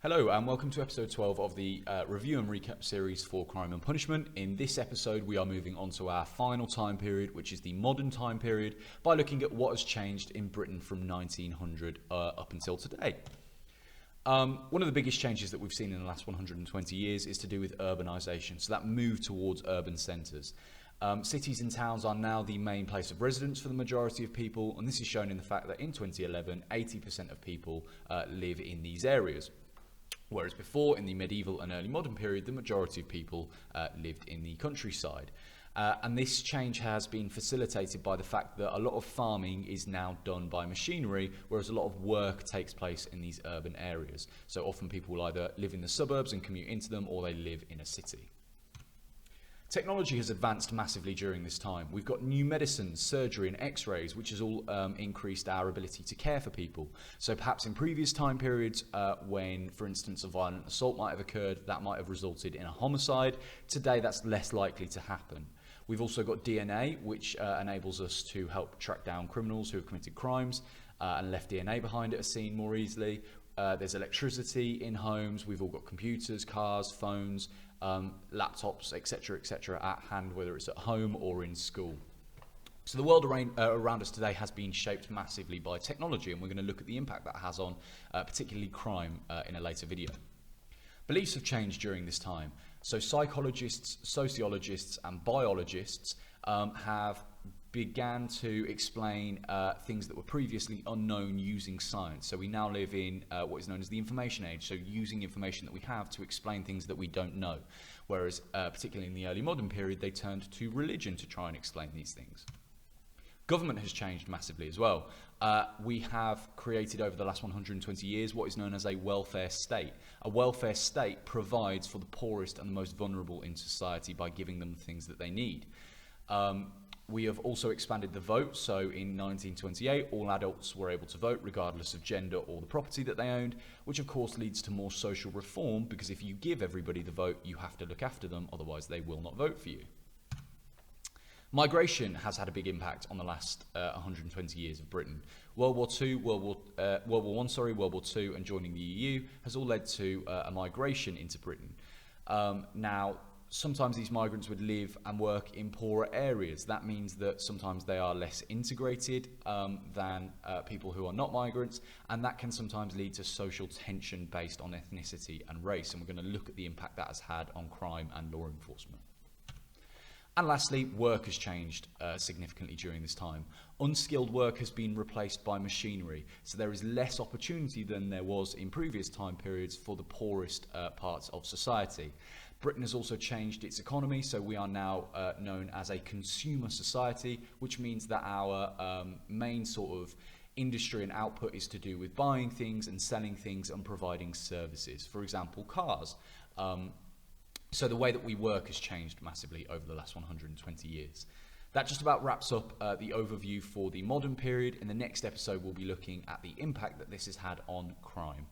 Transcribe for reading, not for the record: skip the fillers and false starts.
Hello and welcome to episode 12 of the review and recap series for Crime and Punishment. In this episode we are moving on to our final time period, which is the modern time period, by looking at what has changed in Britain from 1900 up until today. One of the biggest changes that we've seen in the last 120 years is to do with urbanisation, so that move towards urban centres. Cities and towns are now the main place of residence for the majority of people, and this is shown in the fact that in 2011 80% of people live in these areas. Whereas before, in the medieval and early modern period, the majority of people lived in the countryside. And this change has been facilitated by the fact that a lot of farming is now done by machinery, whereas a lot of work takes place in these urban areas. So often people will either live in the suburbs and commute into them, or they live in a city. Technology has advanced massively during this time. We've got new medicines, surgery and x-rays, which has all increased our ability to care for people. So perhaps in previous time periods, when, for instance, a violent assault might have occurred, that might have resulted in a homicide. Today, that's less likely to happen. We've also got DNA, which enables us to help track down criminals who have committed crimes and left DNA behind at a scene more easily. There's electricity in homes. We've all got computers, cars, phones, laptops, etc., at hand, whether it's at home or in school. So the world around us today has been shaped massively by technology, and we're going to look at the impact that has on particularly crime in a later video. Beliefs have changed during this time. So psychologists, sociologists and biologists have began to explain things that were previously unknown using science. So we now live in what is known as the information age, so using information that we have to explain things that we don't know. Whereas, particularly in the early modern period, they turned to religion to try and explain these things. Government has changed massively as well. We have created over the last 120 years what is known as a welfare state. A welfare state provides for the poorest and the most vulnerable in society by giving them the things that they need. We have also expanded the vote, so in 1928 all adults were able to vote regardless of gender or the property that they owned, which of course leads to more social reform, because if you give everybody the vote you have to look after them, otherwise they will not vote for you. Migration has had a big impact on the last 120 years of Britain. World War II, World War II and joining the EU has all led to a migration into Britain. Now, sometimes these migrants would live and work in poorer areas. That means that sometimes they are less integrated than people who are not migrants, and that can sometimes lead to social tension based on ethnicity and race. And we're going to look at the impact that has had on crime and law enforcement. And lastly, work has changed significantly during this time. Unskilled work has been replaced by machinery, so there is less opportunity than there was in previous time periods for the poorest parts of society. Britain has also changed its economy, so we are now known as a consumer society, which means that our main sort of industry and output is to do with buying things and selling things and providing services. For example, cars. So the way that we work has changed massively over the last 120 years. That just about wraps up the overview for the modern period. In the next episode, we'll be looking at the impact that this has had on crime.